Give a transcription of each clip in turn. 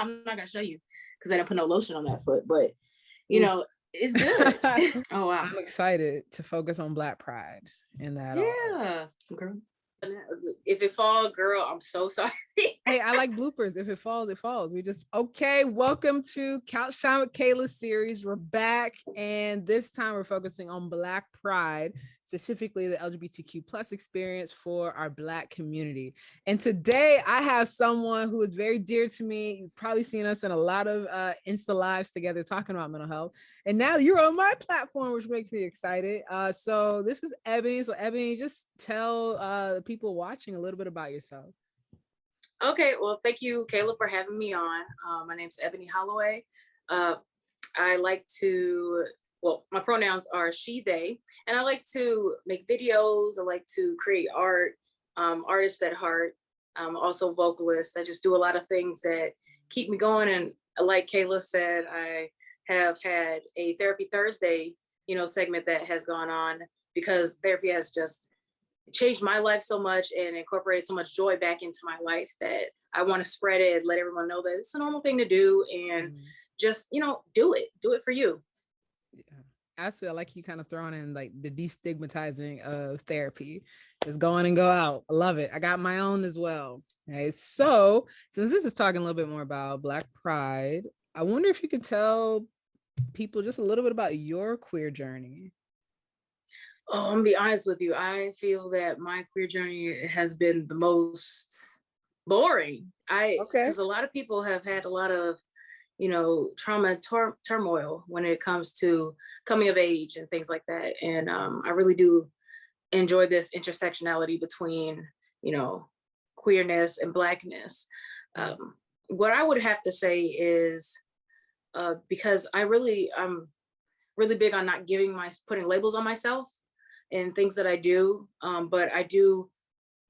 I'm not gonna show you because I didn't put no lotion on that foot, but you know, it's good. Oh wow. I'm excited to focus on Black Pride in that. Yeah. Girl. If it fall, girl, I'm so sorry. Hey, I like bloopers. If it falls, it falls. Okay. Welcome to Couch Time with Kayla series. We're back, and this time we're focusing on Black Pride, specifically the LGBTQ plus experience for our Black community. And today I have someone who is very dear to me. You've probably seen us in a lot of Insta lives together talking about mental health. And now you're on my platform, which makes me excited. So this is Ebony. So Ebony, just tell the people watching a little bit about yourself. Okay, well, thank you, Kayla, for having me on. My name's Ebony Holloway. I like to, well, my pronouns are she, they, and I like to make videos. I like to create art, artist at heart, also vocalist. I just do a lot of things that keep me going. And like Kayla said, I have had a Therapy Thursday, segment that has gone on because therapy has just changed my life so much and incorporated so much joy back into my life that I want to spread it, let everyone know that it's a normal thing to do, and just, do it for you. Yeah. I feel like you kind of throwing in like the destigmatizing of therapy. Just go in and go out. I love it. I got my own as well. Okay, so since this is talking a little bit more about Black Pride, I wonder if you could tell people just a little bit about your queer journey. Oh, I'm gonna be honest with you. I feel that my queer journey has been the most boring. Because a lot of people have had a lot of, trauma, turmoil when it comes to coming of age and things like that. And I really do enjoy this intersectionality between, queerness and Blackness. What I would have to say is, because I'm really big on not putting labels on myself and things that I do, but I do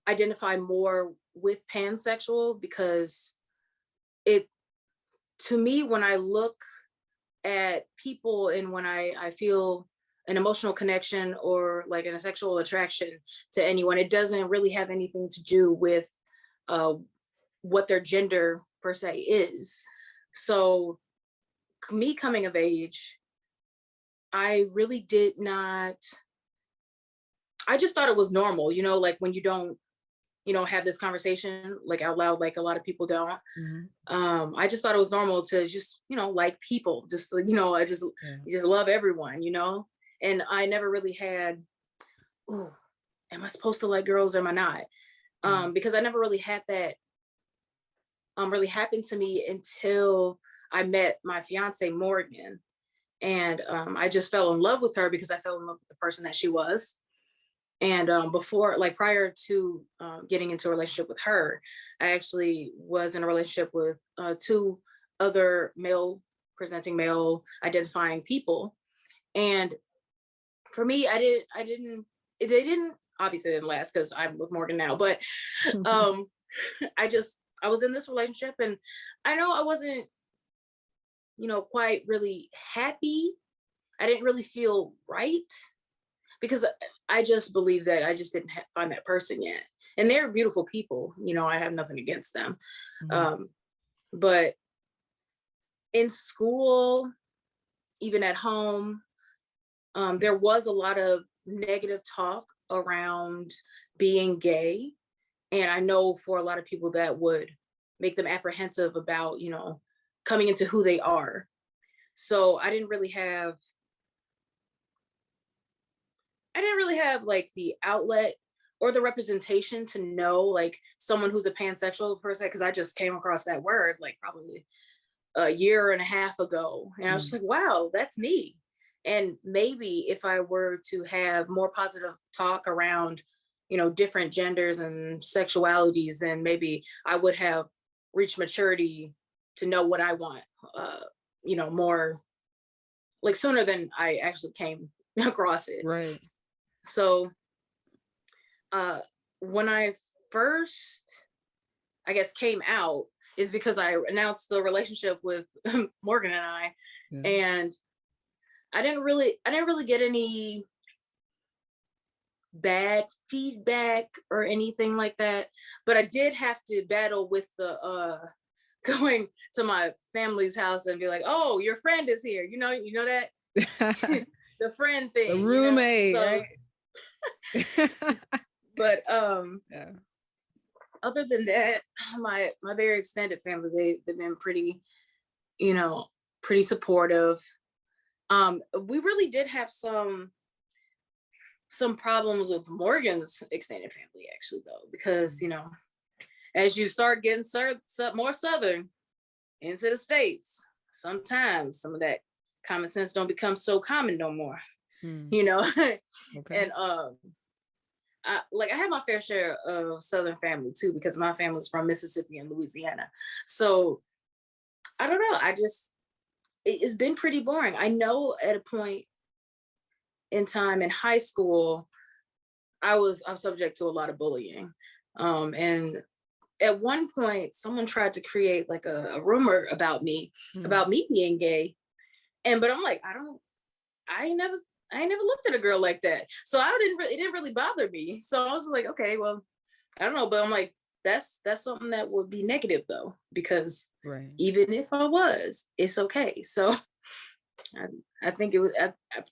identify more with pansexual because to me, when I look at people and when I feel an emotional connection or like a sexual attraction to anyone, it doesn't really have anything to do with what their gender per se is. So me coming of age, I really did not, I just thought it was normal, like when you don't, have this conversation like out loud, like a lot of people don't. I just thought it was normal to just, like people, just, I just love everyone, and I never really had, oh, am I supposed to like girls or am I not? Because I never really had that really happen to me until I met my fiance, Morgan. And I just fell in love with her because I fell in love with the person that she was. And prior to getting into a relationship with her, I actually was in a relationship with two other presenting male identifying people. And for me, they didn't obviously didn't last because I'm with Morgan now, but I was in this relationship and I know I wasn't, quite really happy. I didn't really feel right because I just believe that I just didn't find that person yet. And they're beautiful people, I have nothing against them. But in school, even at home, there was a lot of negative talk around being gay. And I know for a lot of people that would make them apprehensive about, coming into who they are. So I didn't really have like the outlet or the representation to know like someone who's a pansexual person, because I just came across that word like probably a year and a half ago. And I was just like, wow, that's me. And maybe if I were to have more positive talk around, different genders and sexualities, then maybe I would have reached maturity to know what I want, more like sooner than I actually came across it. Right. So when I first, I guess, came out is because I announced the relationship with Morgan and I, and I didn't really get any bad feedback or anything like that, but I did have to battle with the going to my family's house and be like, oh, your friend is here. You know that the friend thing, the roommate, so, right? but Yeah. other than that, my very extended family, they've been pretty, pretty supportive. We really did have some problems with Morgan's extended family, actually, though, because as you start getting more Southern into the States, sometimes some of that common sense don't become so common no more. Okay. And I have my fair share of Southern family too, because my family's from Mississippi and Louisiana. So I don't know. It's been pretty boring. I know at a point in time in high school, I'm subject to a lot of bullying. And at one point, someone tried to create like a rumor about me being gay. But I'm like, I ain't never looked at a girl like that. So it didn't really bother me. So I was like, okay, well, I don't know. But I'm like, that's something that would be negative though, because even if I was, it's okay. So I think it was,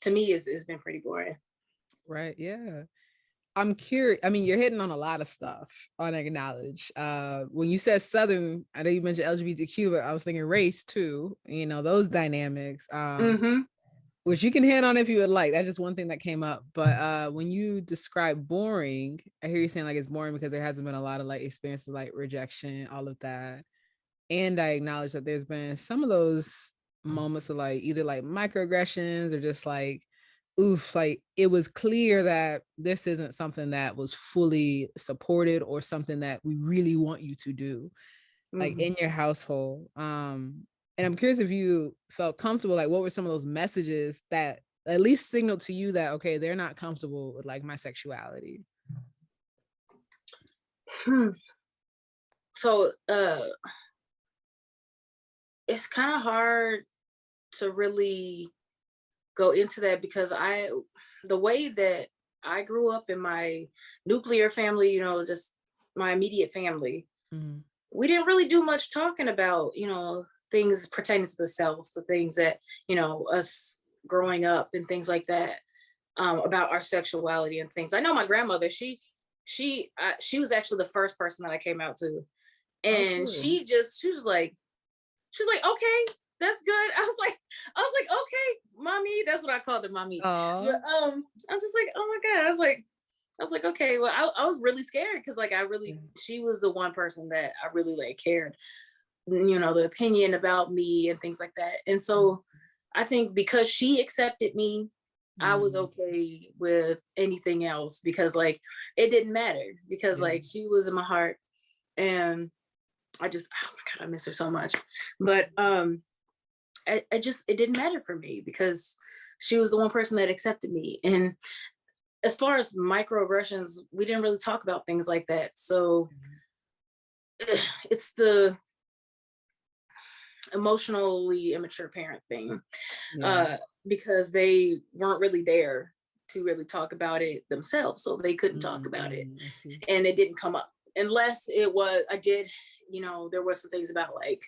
to me, it's been pretty boring. Right. Yeah. I'm curious. I mean, you're hitting on a lot of stuff on acknowledge. When you said Southern, I know you mentioned LGBTQ, but I was thinking race too, those dynamics, which you can hit on if you would like. That's just one thing that came up. But when you describe boring, I hear you saying like it's boring because there hasn't been a lot of like experiences like rejection, all of that. And I acknowledge that there's been some of those moments of like either like microaggressions or just like, oof, like it was clear that this isn't something that was fully supported or something that we really want you to do, like in your household. And I'm curious if you felt comfortable, like what were some of those messages that at least signaled to you that, okay, they're not comfortable with like my sexuality? So it's kind of hard to really go into that, because the way that I grew up in my nuclear family, just my immediate family, we didn't really do much talking about, things pertaining to the self, the things that, us growing up and things like that, about our sexuality and things. I know my grandmother, she was actually the first person that I came out to. And she was like, okay, that's good. I was like, okay, mommy. That's what I called her, mommy. I'm just like, oh my God. I was like, okay. Well, I was really scared because like she was the one person that I really like cared, the opinion about me and things like that. And so I think because she accepted me, I was okay with anything else, because like it didn't matter, because like she was in my heart. And oh my God, I miss her so much. But it didn't matter for me, because she was the one person that accepted me. And as far as microaggressions, we didn't really talk about things like that. So it's the emotionally immature parent thing, because they weren't really there to really talk about it themselves. So they couldn't talk about it, and it didn't come up unless there were some things about like,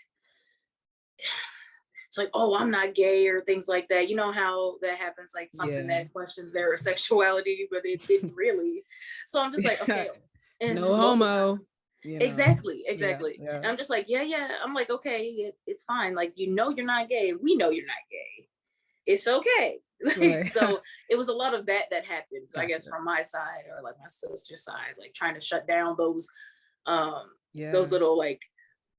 it's like, oh, I'm not gay or things like that. You know how that happens, like something that questions their sexuality, but it didn't really. So I'm just like, okay. And no homo. Exactly. Yeah. And I'm just like, yeah. I'm like, okay, it's fine. Like, you're not gay. We know you're not gay. It's okay. So it was a lot of that happened, I guess, from my side, or like my sister's side, like trying to shut down those little like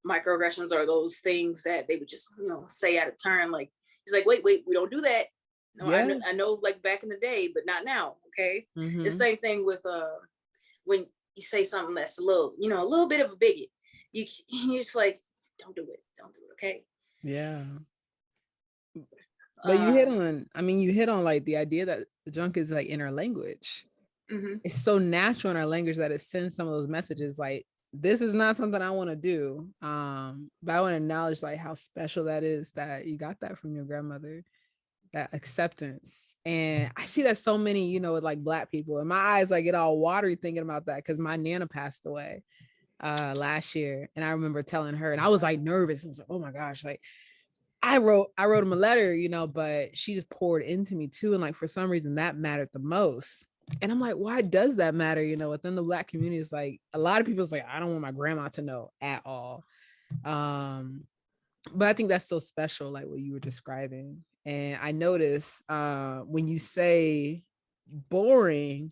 microaggressions, or those things that they would just say out of turn. Like, he's like, wait, we don't do that. No, I know like back in the day, but not now. Okay. The same thing with when you say something that's a little bit of a bigot, you're just like, don't do it, okay. But you hit on like the idea that the junk is like in our language. It's so natural in our language that it sends some of those messages like, this is not something I want to do. But I want to acknowledge like how special that is, that you got that from your grandmother, that acceptance. And I see that so many, with like Black people, and my eyes like get all watery thinking about that, because my Nana passed away last year, and I remember telling her, and I was like nervous. I was like, oh my gosh, like I wrote him a letter, you know, but she just poured into me too, and like for some reason that mattered the most. And I'm like, why does that matter? You know, within the Black community, it's like a lot of people's like, I don't want my grandma to know at all. But I think that's so special, like what you were describing. And I notice when you say boring,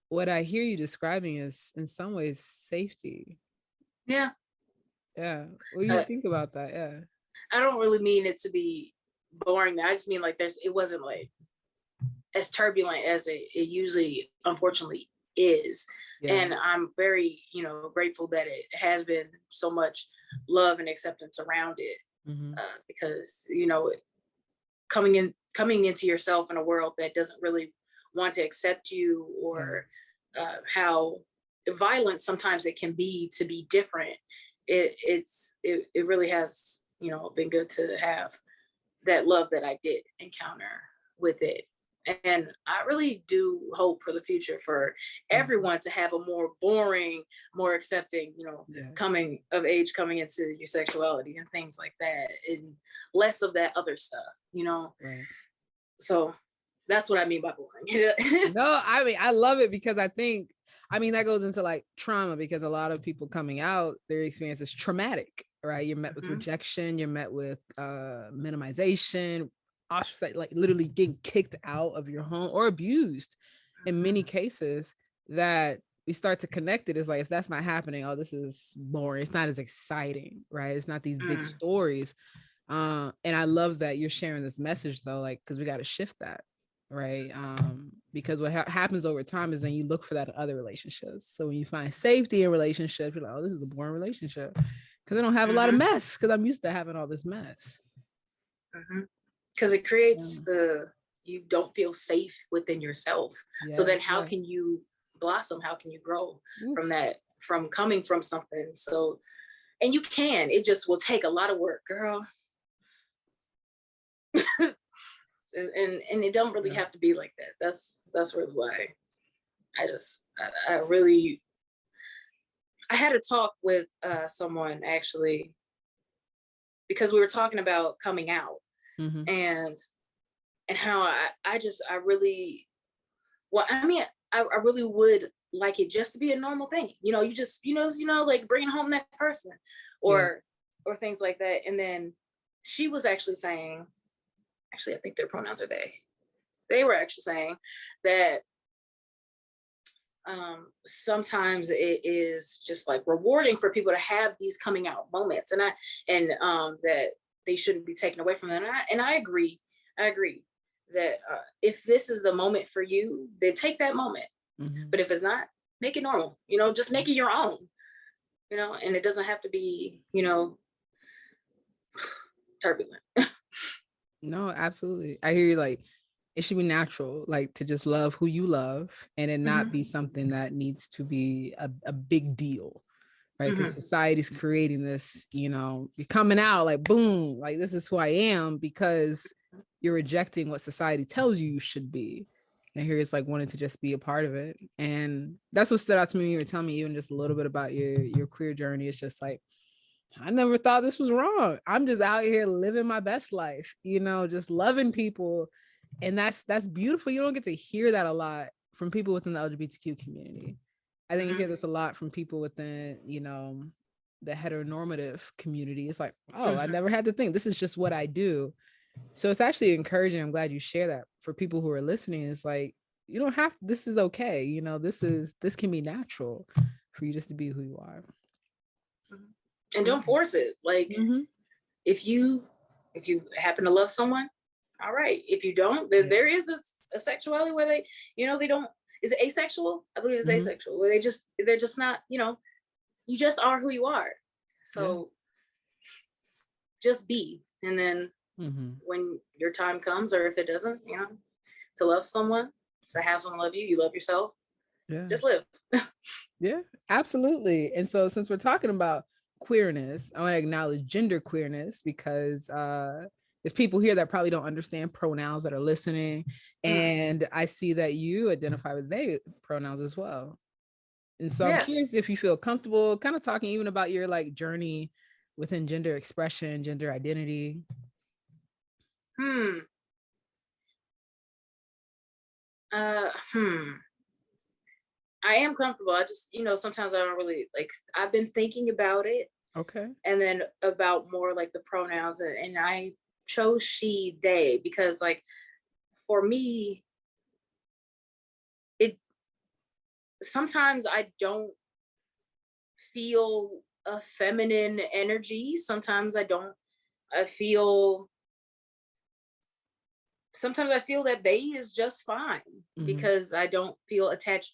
what I hear you describing is in some ways safety. Yeah. Yeah. What do you think about that? Yeah. I don't really mean it to be boring. I just mean like it wasn't like as turbulent as it usually unfortunately is. Yeah. And I'm very, you know, grateful that it has been so much love and acceptance around it. Because, you know, coming into yourself in a world that doesn't really want to accept you, or how violent sometimes it can be to be different. It really has, you know, been good to have that love that I did encounter with it. And I really do hope for the future for everyone to have a more boring, more accepting, you know, coming of age, coming into your sexuality and things like that, and less of that other stuff, you know? Right. So that's what I mean by boring. No, I mean, I love it because I think, I mean, that goes into like trauma, because a lot of people coming out, their experience is traumatic, right? You're met with rejection, you're met with minimization, ostracized, like literally getting kicked out of your home or abused in many cases, that we start to connect it. It's like, if that's not happening, oh, this is boring. It's not as exciting, right? It's not these big stories. And I love that you're sharing this message though, like, because we got to shift that, right? Because what happens over time is then you look for that in other relationships. So when you find safety in relationships, you're like, oh, this is a boring relationship because I don't have a lot of mess, because I'm used to having all this mess. Because it creates you don't feel safe within yourself. Yes, so then how can you blossom? How can you grow from that, from coming from something? So, and you can, it just will take a lot of work, girl. and it don't really have to be like that. That's really why I really, I had a talk with someone actually, because we were talking about coming out. And how I really, well, I mean, I really would like it just to be a normal thing. You know, you just, you know, like bringing home that person or things like that. And then she was actually saying, actually, I think their pronouns are they. They were actually saying that sometimes it is just like rewarding for people to have these coming out moments, and that they shouldn't be taken away from them. And I agree that if this is the moment for you, then take that moment. But if it's not, make it normal, you know, just make it your own, you know, and it doesn't have to be, you know, turbulent. No, absolutely. I hear you. Like, it should be natural, like to just love who you love, and it not be something that needs to be a big deal. Right. Because society's creating this, you know, you're coming out like, boom, like this is who I am, because you're rejecting what society tells you should be. And here it's like wanting to just be a part of it. And that's what stood out to me when you were telling me even just a little bit about your queer journey. It's just like, I never thought this was wrong. I'm just out here living my best life, you know, just loving people. And that's beautiful. You don't get to hear that a lot from people within the LGBTQ community. I think you hear this a lot from people within, you know, the heteronormative community. It's like, oh, I never had to think, this is just what I do. So it's actually encouraging. I'm glad you share that for people who are listening. It's like, you don't have, this is okay. You know, this can be natural for you just to be who you are. And don't force it. Like if you happen to love someone, all right. If you don't, then there is a sexuality where they, you know, they don't, is it asexual? I believe it's asexual, where they're just not, you know, you just are who you are. So just be. And then when your time comes, or if it doesn't, you know, to love someone, to have someone love you, you love yourself. Just live. Yeah, absolutely. And so since we're talking about queerness, I want to acknowledge gender queerness, because there's people here that probably don't understand pronouns that are listening. And I see that you identify with they pronouns as well. And so I'm curious if you feel comfortable kind of talking even about your like journey within gender expression, gender identity. I am comfortable. I just, sometimes I don't really like, I've been thinking about it. Okay. And then about more like the pronouns, and I chose she, they, because like for me, sometimes I don't feel a feminine energy. Sometimes I don't. Sometimes I feel that they is just fine, because I don't feel attached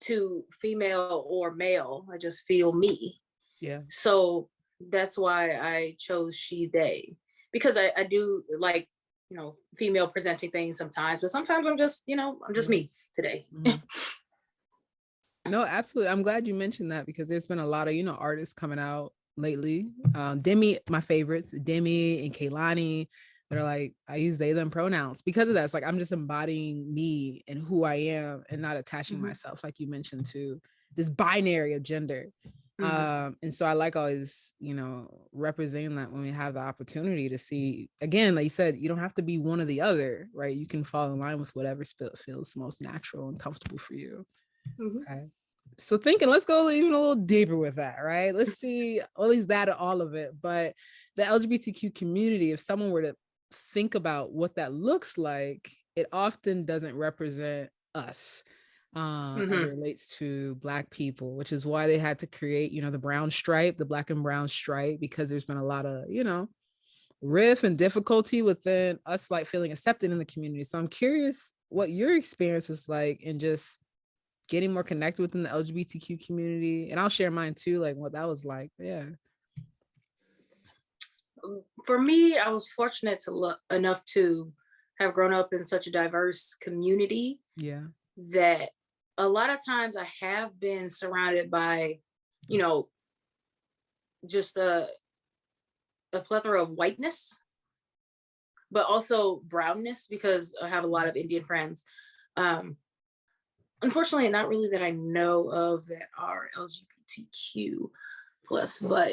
to female or male. I just feel me. Yeah. So that's why I chose she, they, because I do like, female presenting things sometimes, but sometimes I'm just, I'm just me today. No, absolutely. I'm glad you mentioned that, because there's been a lot of, artists coming out lately. Demi, my favorites, Demi and Kehlani, they're like, I use they, them pronouns because of that. It's like, I'm just embodying me and who I am and not attaching myself, like you mentioned, to this binary of gender. And so I like always, representing that when we have the opportunity to see, again, like you said, you don't have to be one or the other, right? You can fall in line with whatever feels most natural and comfortable for you. Okay. So let's go even a little deeper with that, right? Let's see, at least that, all of it. But the LGBTQ community, if someone were to think about what that looks like, it often doesn't represent us as it relates to Black people, which is why they had to create, the brown stripe, the Black and brown stripe, because there's been a lot of, riff and difficulty within us, like feeling accepted in the community. So I'm curious what your experience was like in just getting more connected within the LGBTQ community. And I'll share mine too, like what that was like. Yeah. For me, I was fortunate enough to have grown up in such a diverse community. Yeah. That a lot of times I have been surrounded by, just a plethora of whiteness, but also brownness, because I have a lot of Indian friends. Unfortunately, not really that I know of that are LGBTQ plus, but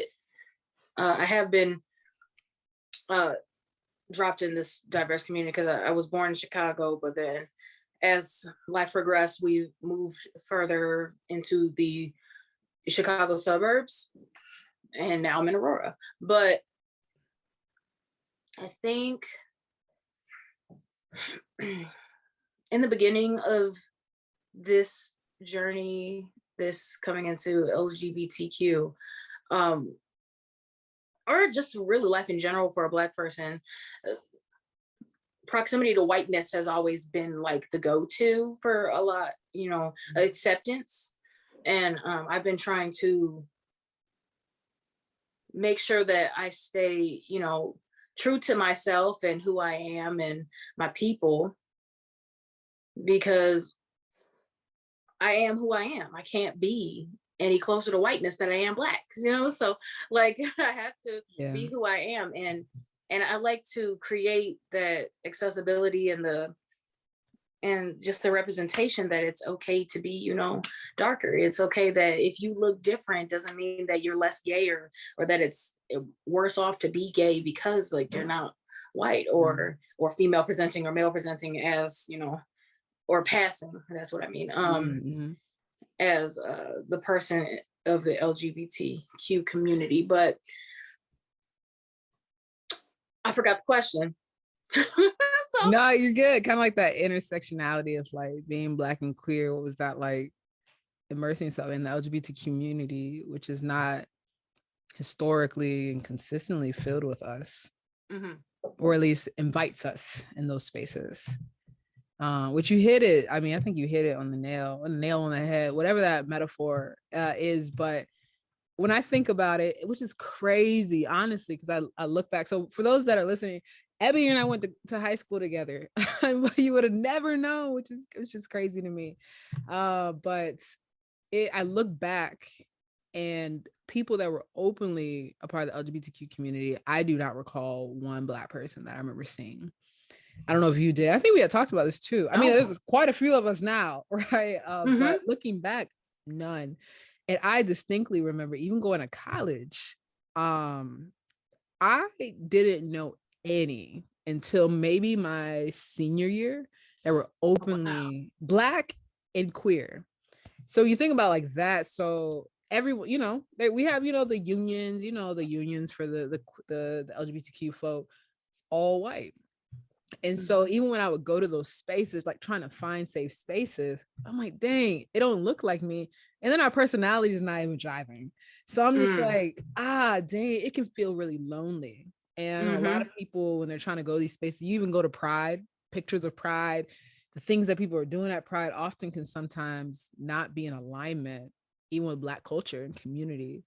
I have been dropped in this diverse community because I was born in Chicago, but then as life progressed, we moved further into the Chicago suburbs, and now I'm in Aurora. But I think in the beginning of this journey, this coming into LGBTQ, or just really life in general for a Black person, proximity to whiteness has always been like the go-to for a lot, acceptance. And I've been trying to make sure that I stay, true to myself and who I am and my people, because I am who I am. I can't be any closer to whiteness than I am Black, so like I have to be who I am. And I like to create that accessibility and just the representation that it's okay to be, darker. It's okay that if you look different doesn't mean that you're less gay or that it's worse off to be gay because like you're not white or female presenting or male presenting, as, or passing, that's what I mean, as the person of the LGBTQ community. But I forgot the question. No, you're good. Kind of like that intersectionality of like being Black and queer. What was that like? Immersing yourself in the LGBT community, which is not historically and consistently filled with us, or at least invites us in those spaces. Which you hit it. I mean, I think you hit it on the nail on the head, whatever that metaphor is. But when I think about it, which is crazy, honestly, because I look back. So for those that are listening, Ebony and I went to high school together. You would have never known, which is crazy to me. But I look back, and people that were openly a part of the LGBTQ community, I do not recall one Black person that I remember seeing. I don't know if you did. I think we had talked about this too. I mean, there's quite a few of us now, right? But looking back, none. And I distinctly remember even going to college, I didn't know any until maybe my senior year that were Oh, wow. openly Black and queer. So you think about like that. So everyone, we have, the unions, the unions for the LGBTQ folk, all white. And so Mhm. even when I would go to those spaces, like trying to find safe spaces, I'm like, dang, it don't look like me. And then our personality is not even driving. So I'm just Mm. like, dang, it can feel really lonely. And a lot of Mhm. people, when they're trying to go to these spaces, you even go to Pride, pictures of Pride, the things that people are doing at Pride often can sometimes not be in alignment, even with Black culture and community.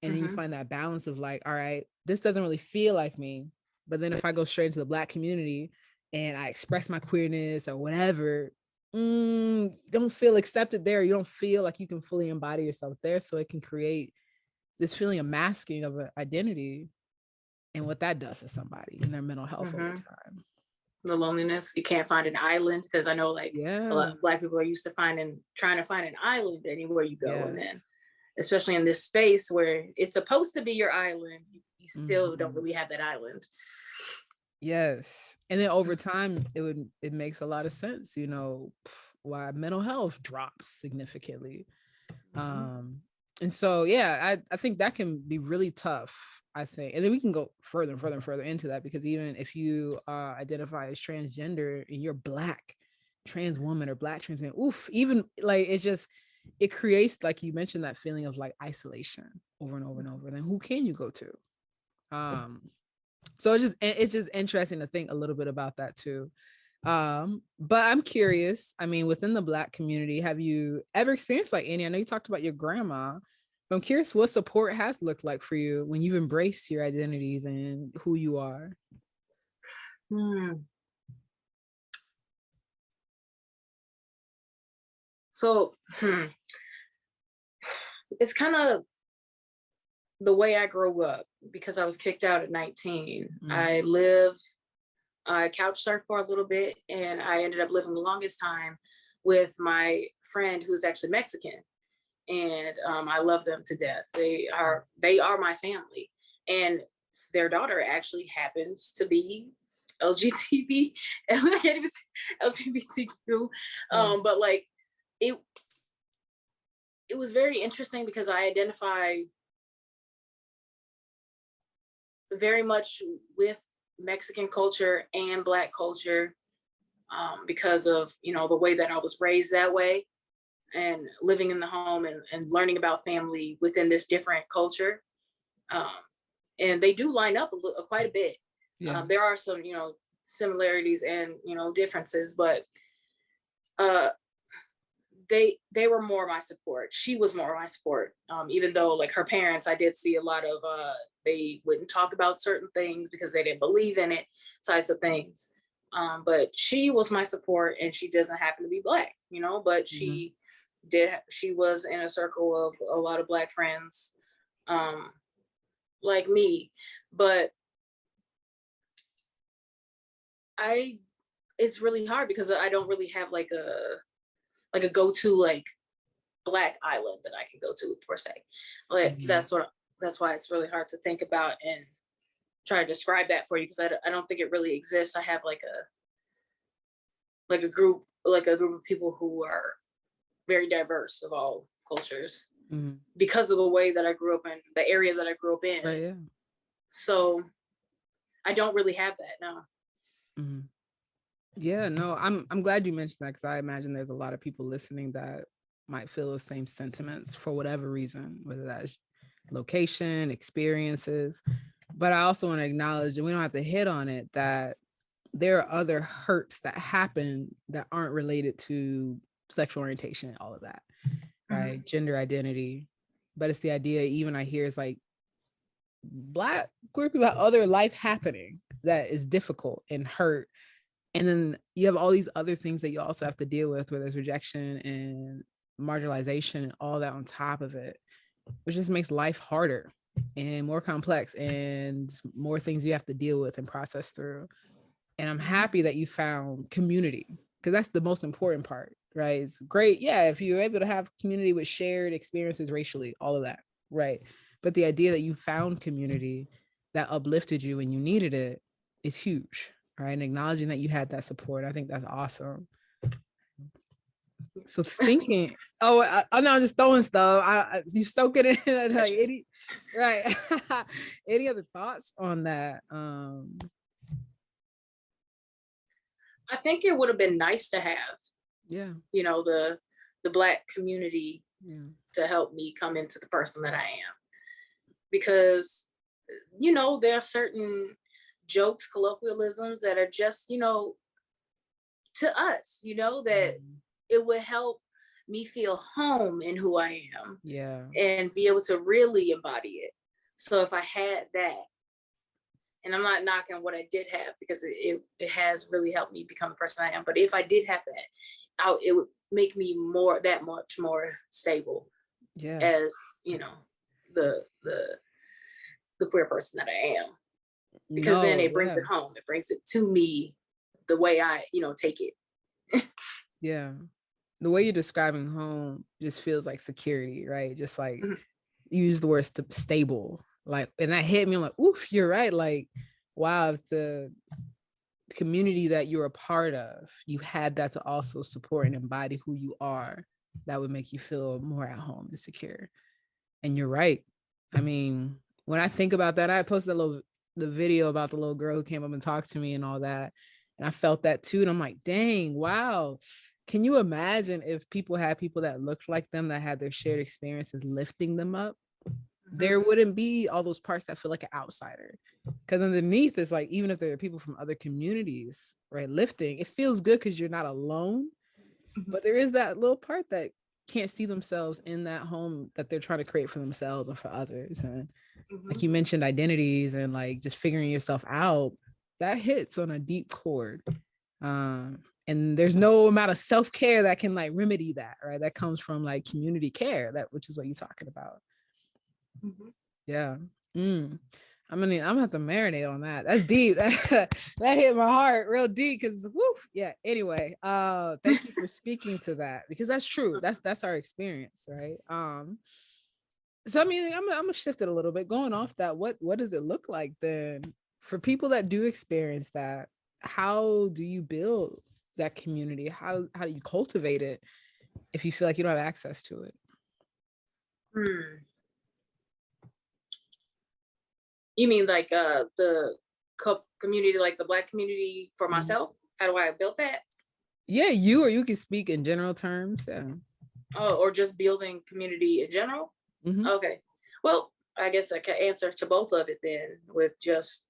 And then you Mhm. find that balance of like, all right, this doesn't really feel like me. But then if I go straight into the Black community and I express my queerness or whatever, don't feel accepted there. You don't feel like you can fully embody yourself there. So it can create this feeling of masking of an identity and what that does to somebody and their mental health over Mhm. time. The loneliness. You can't find an island, because I know like a lot Yeah. of Black people are used to trying to find an island anywhere you go, and Yes. then especially in this space where it's supposed to be your island, you still don't Mhm. really have that island. Yes. And then over time, it makes a lot of sense, why mental health drops significantly. Mhm. And so yeah, I think that can be really tough, I think. And then we can go further and further and further into that, because even if you identify as transgender and you're Black trans woman or Black trans man, even like it creates, like you mentioned, that feeling of like isolation over and over and over. Then who can you go to? So it's just interesting to think a little bit about that too. But I'm curious, I mean, within the Black community, have you ever experienced like any, I know you talked about your grandma, but I'm curious what support has looked like for you when you've embraced your identities and who you are. Hmm. So it's kind of the way I grew up, because I was kicked out at 19. Mm, I couch surfed for a little bit, and I ended up living the longest time with my friend who's actually Mexican, and I love them to death. They are my family, and their daughter actually happens to be LGBT. I can't even say LGBTQ, mm, but like it it was very interesting because I identify very much with Mexican culture and Black culture, because of the way that I was raised that way, and living in the home, and learning about family within this different culture. Um, and they do line up quite a bit. yeah. There are some similarities and differences, but uh, they were more my support. She was more my support. Even though like her parents, I did see a lot of they wouldn't talk about certain things because they didn't believe in it, types of things. But she was my support, and she doesn't happen to be Black, but Mhm. she was in a circle of a lot of Black friends, um, like me. But I it's really hard because I don't really have like a go-to like Black island that I can go to per se. But Mhm. that's why it's really hard to think about and try to describe that for you, because I don't think it really exists. I have like a group of people who are very diverse of all cultures, Mhm. because of the way that I grew up in the area that I grew up in. Right, yeah. So I don't really have that now. Mhm. Yeah, no, I'm glad you mentioned that, because I imagine there's a lot of people listening that might feel the same sentiments for whatever reason, whether that's location, experiences. But I also want to acknowledge, and we don't have to hit on it, that there are other hurts that happen that aren't related to sexual orientation, all of that, Mhm. right? Gender identity. But it's the idea, even I hear, is like Black queer people have other life happening that is difficult and hurt. And then you have all these other things that you also have to deal with, where there's rejection and marginalization and all that on top of it, which just makes life harder and more complex and more things you have to deal with and process through. And I'm Mhm. happy that you found community, because that's the most important part, right? It's great. Yeah. If you're able to have community with shared experiences racially, all of that. Right. But the idea that you found community that uplifted you when you needed it is huge. Right. And acknowledging that you had that support, I think that's awesome. So thinking, I know I'm just throwing stuff. You soak it in like any, right. Any other thoughts on that? I think it would have been nice to have, Yeah. the Black community Yeah. to help me come into the person that I am. Because, there are certain jokes, colloquialisms that are just, to us, that it would help me feel home in who I am. Yeah. And be able to really embody it. So if I had that, and I'm not knocking what I did have, because it has really helped me become the person I am. But if I did have that, it would make me that much more stable. Yeah. As the queer person that I am. Because then it brings it home. It brings it to me the way I, take it. Yeah. The way you're describing home just feels like security, right? Just like you use the word stable, like, and that hit me. I'm like, oof, you're right. Like, wow, if the community that you're a part of, you had that to also support and embody who you are, that would make you feel more at home and secure. And you're right. I mean, when I think about that, I posted the video about the little girl who came up and talked to me and all that. And I felt that too. And I'm like, dang, wow. Can you imagine if people had people that looked like them, that had their shared experiences lifting them up? There wouldn't be all those parts that feel like an outsider. Because underneath is like, even if there are people from other communities, right, lifting, it feels good because you're not alone. But there is that little part that can't see themselves in that home that they're trying to create for themselves and for others. And like you mentioned, identities and like just figuring yourself out, that hits on a deep chord. And there's no amount of self-care that can like remedy that, right? That comes from like community care, which is what you're talking about. Yeah. I'm gonna have to marinate on that. That's deep. That hit my heart real deep, because yeah. Anyway, thank you for speaking to that, because that's true. That's our experience, right? So I mean, I'm gonna shift it a little bit. Going off that, what does it look like then for people that do experience that? How do you build that community? How do you cultivate it if you feel like you don't have access to it? You mean like the community, like the Black community for myself? How do I build that? Yeah, or you can speak in general terms. Yeah. Oh, or just building community in general? Okay. Well, I guess I can answer to both of it then, with just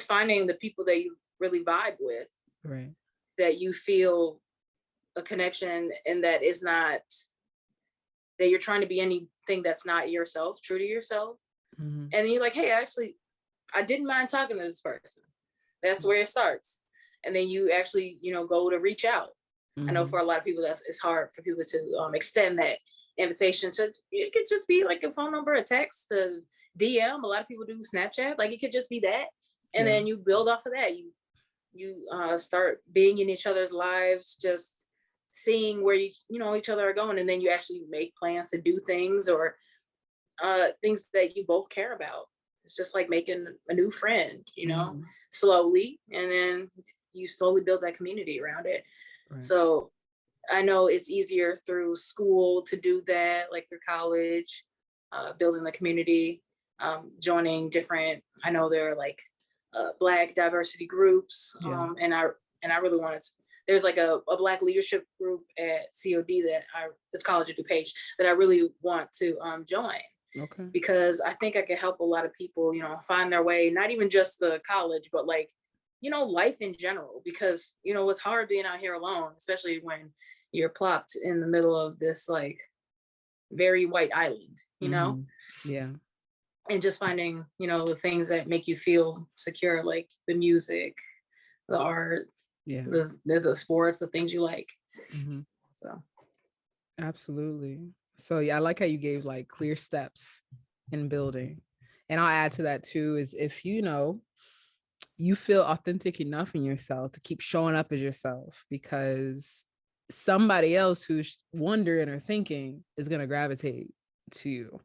finding the people that you really vibe with, right? That you feel a connection, and that is not that you're trying to be anything that's not yourself, true to yourself. And then you're like, hey, actually, I didn't mind talking to this person. That's where it starts. And then you actually, go to reach out. I know for a lot of people, it's hard for people to extend that invitation to, it could just be like a phone number, a text, a DM. A lot of people do Snapchat. Like, it could just be that. And then you build off of that. You start being in each other's lives, just seeing where each other are going. And then you actually make plans to do things, or things that you both care about. It's just like making a new friend, slowly. And then you slowly build that community around it. Right. So I know it's easier through school to do that, like through college, building the community, joining different, I know there are like Black diversity groups. And I really wanted to, there's like a Black leadership group at COD it's College of DuPage, that I really want to join. Okay. Because I think I could help a lot of people, find their way, not even just the college, but like, life in general. Because, it's hard being out here alone, especially when you're plopped in the middle of this like very white island, Yeah. And just finding, the things that make you feel secure, like the music, the art, the sports, the things you like. So. Absolutely. So yeah, I like how you gave like clear steps in building. And I'll add to that too, is if you feel authentic enough in yourself to keep showing up as yourself, because somebody else who's wondering or thinking is going to gravitate to you.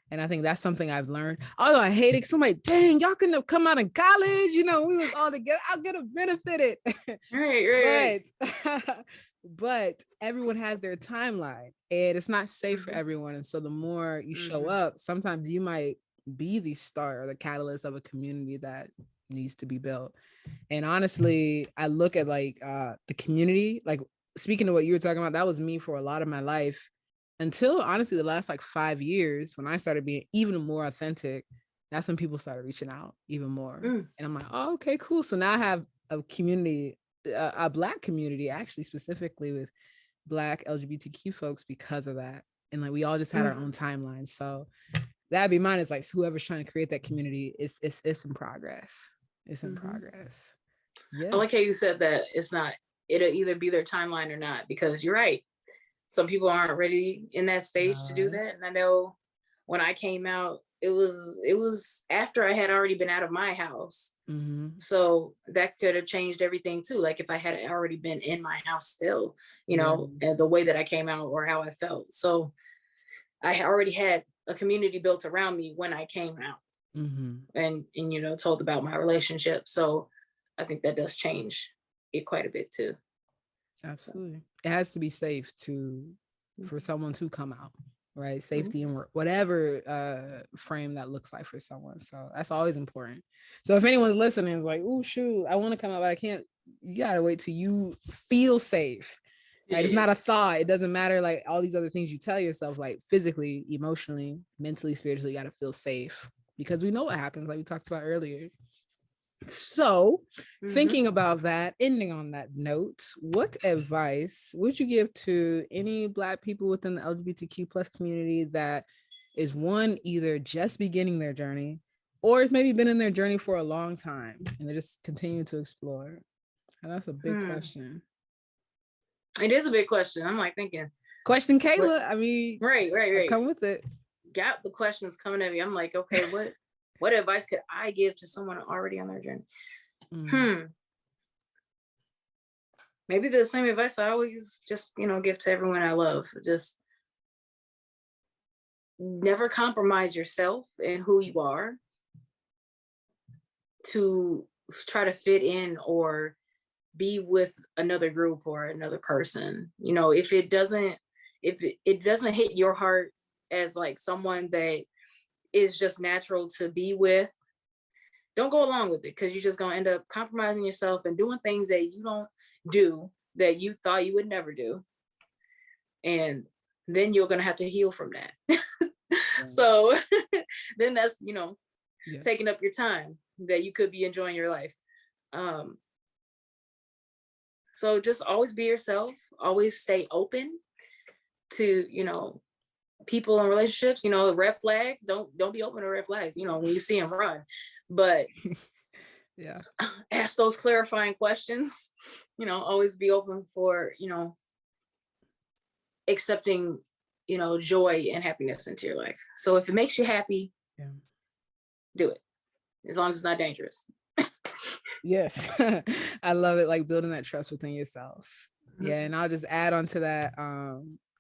And I think that's something I've learned. Although I hate it, 'cause I'm like, dang, y'all couldn't have come out in college. You know, we was all together. I could have benefited. Right. But everyone has their timeline, and it's not safe for everyone. And so the more you show up, sometimes you might be the start or the catalyst of a community that needs to be built. And honestly, I look at like the community, like speaking of what you were talking about, that was me for a lot of my life. Until honestly, the last like 5 years, when I started being even more authentic, that's when people started reaching out even more. And I'm like, oh, okay, cool. So now I have a community, a Black community, actually, specifically with Black LGBTQ folks because of that. And like, we all just had our own timelines. So that'd be mine. Is like, whoever's trying to create that community, it's in progress. It's in progress. Yeah. I like how you said that it'll either be their timeline or not, because you're right. Some people aren't ready in that stage to do that. And I know when I came out, it was after I had already been out of my house. So that could have changed everything too. Like if I had already been in my house still, you know, and the way that I came out or how I felt. So I already had a community built around me when I came out and, you know, told about my relationship. So I think that does change it quite a bit too. Absolutely. It has to be safe for someone to come out, right? Safety in whatever frame that looks like for someone. So that's always important. So if anyone's listening is like, oh shoot, I want to come out, but I can't, you gotta wait till you feel safe. Right? It's not a thought. It doesn't matter like all these other things you tell yourself, like physically, emotionally, mentally, spiritually, you gotta feel safe. Because we know what happens, like we talked about earlier. So thinking about that, ending on that note, what advice would you give to any Black people within the LGBTQ plus community that is one, either just beginning their journey or has maybe been in their journey for a long time and they're just continuing to explore? And that's a big question. It is a big question. I'm like thinking. Question, Kayla. I mean, right. Come with it. Got the questions coming at me. I'm like, okay, what advice could I give to someone already on their journey? Maybe the same advice I always just, you know, give to everyone I love. Just never compromise yourself and who you are to try to fit in or be with another group or another person. You know, if it doesn't hit your heart as like someone that is just natural to be with, don't go along with it, because you're just going to end up compromising yourself and doing things that you don't do that you thought you would never do. And then you're going to have to heal from that. So then that's, you know, taking up your time that you could be enjoying your life. So just always be yourself, always stay open to, you know, people in relationships. You know, red flags, don't be open to red flags, you know, when you see them, run. But ask those clarifying questions, you know, always be open for, you know, accepting, you know, joy and happiness into your life. So if it makes you happy, do it, as long as it's not dangerous. Yes. I love it. Like building that trust within yourself. Yeah. And I'll just add on to that.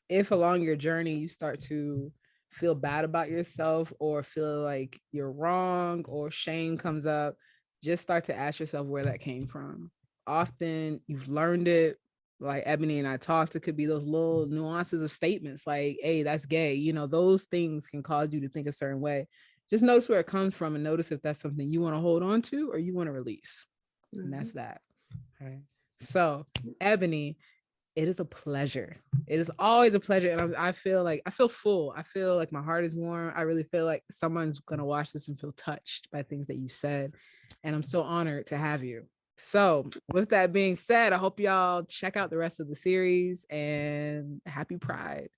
If along your journey, you start to feel bad about yourself or feel like you're wrong or shame comes up, just start to ask yourself where that came from. Often you've learned it, like Ebony and I talked, it could be those little nuances of statements like, hey, that's gay. You know, those things can cause you to think a certain way. Just notice where it comes from and notice if that's something you want to hold on to or you want to release. And that's that. Okay. So Ebony, it is a pleasure. It is always a pleasure. And I feel full. I feel like my heart is warm. I really feel like someone's going to watch this and feel touched by things that you said. And I'm so honored to have you. So with that being said, I hope y'all check out the rest of the series and happy Pride.